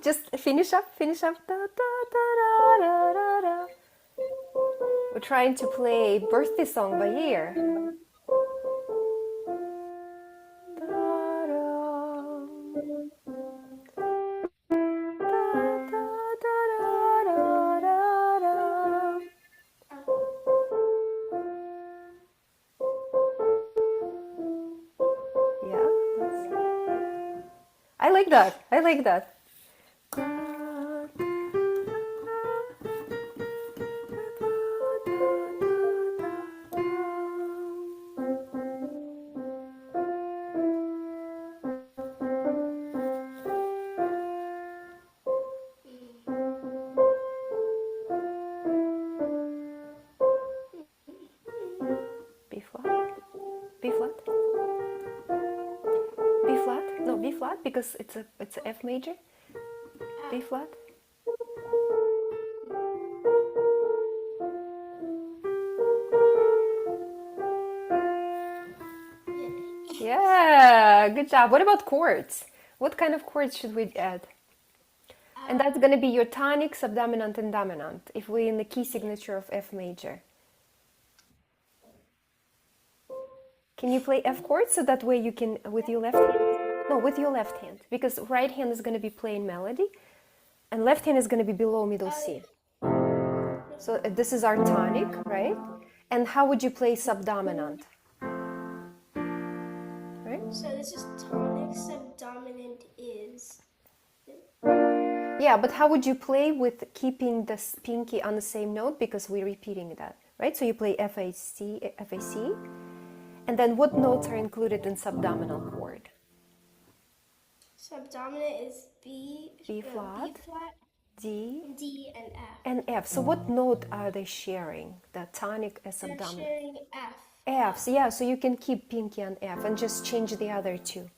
just finish up. Da, da, da, da, da, da. We're trying to play birthday song by ear. Da, da. Yeah, I like that. I like that. B flat, B flat, B flat. No, B flat because it's a F major. B flat. Yeah, good job. What about chords? What kind of chords should we add? And that's going to be your tonic, subdominant, and dominant if we're in the key signature of F major. Can you play F chords so that way you can, with your left hand? No, with your left hand, because right hand is going to be playing melody, and left hand is going to be below middle C. So this is our tonic, right? And how would you play subdominant? Right? So this is tonic, subdominant is... Yeah, but how would you play with keeping the pinky on the same note? Because we're repeating that, right? So you play FAC, and then what notes are included in subdominal chord? Subdominant is B flat, D, and F. and F. So what note are they sharing? The tonic and They're subdominant? sharing F. F's, yeah, so you can keep pinky on F and just change the other two.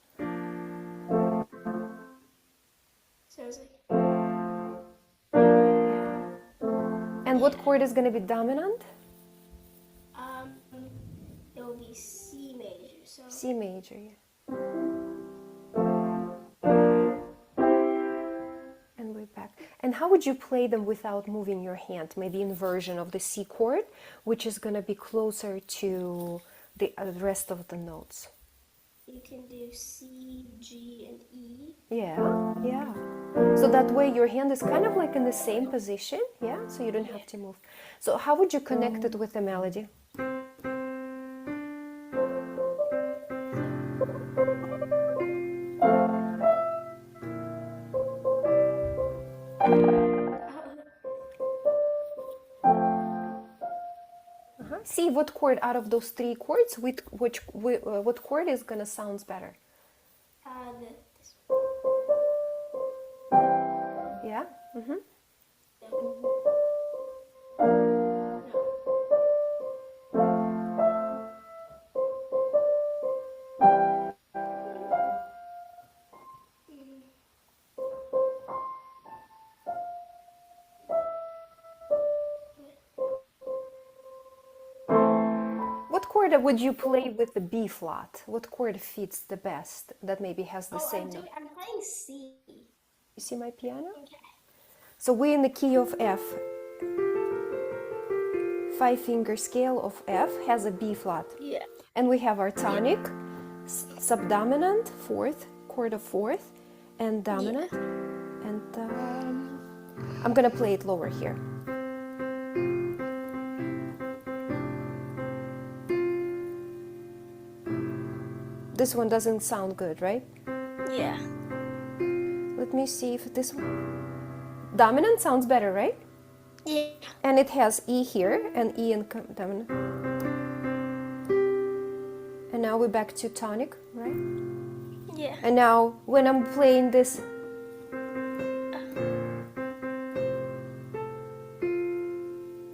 So it's like... And what chord is going to be dominant? It will be C major. So C major, yeah. And we're back. And how would you play them without moving your hand? Maybe inversion of the C chord, which is going to be closer to the rest of the notes. you can do C, G, and E. Yeah, yeah. So that way your hand is kind of like in the same position, yeah? So you don't have to move. So how would you connect it with the melody? See what chord out of those three chords, what chord is gonna sound better? This Yeah. Mm-hmm. What chord would you play with the B flat? What chord fits the best that maybe has the same note? I'm playing C. You see my piano? Okay. So we're in the key of F. 5-finger scale of F has a B flat. Yeah. And we have our tonic, subdominant, fourth, chord of fourth, and dominant. Yeah. And I'm gonna play it lower here. This one doesn't sound good, right? Yeah. Let me see if this one... Dominant sounds better, right? Yeah. And it has E here and E in dominant. And now we're back to tonic, right? Yeah. And now when I'm playing this...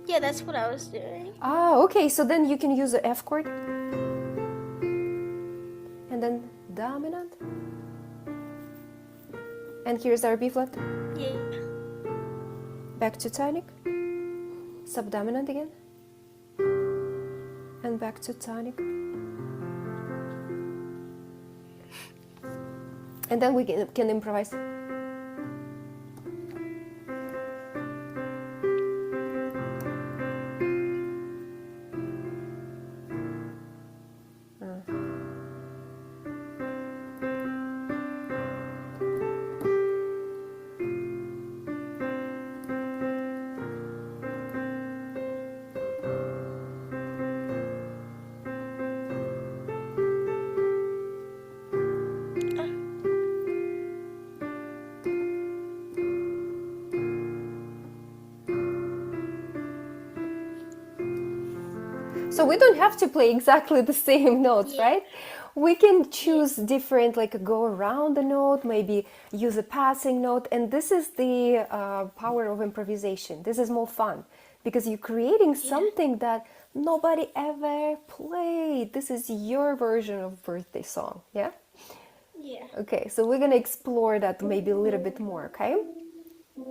Yeah, that's what I was doing. Ah, okay, so then you can use the F chord. And then dominant. And here's our B flat. Yeah. Back to tonic. Subdominant again. And back to tonic. And then we can improvise. So we don't have to play exactly the same notes, Yeah. right? We can choose different, like go around the note, maybe use a passing note. And this is the power of improvisation. This is more fun because you're creating Yeah. something that nobody ever played. This is your version of birthday song, yeah? Yeah. Okay, so we're gonna explore that maybe a little bit more, okay?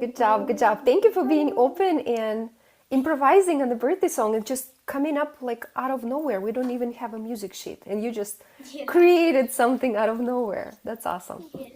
Good job, good job. Thank you for being open and improvising on the birthday song and just coming up like out of nowhere. We don't even have a music sheet and you just Yeah. created something out of nowhere. That's awesome. Yeah.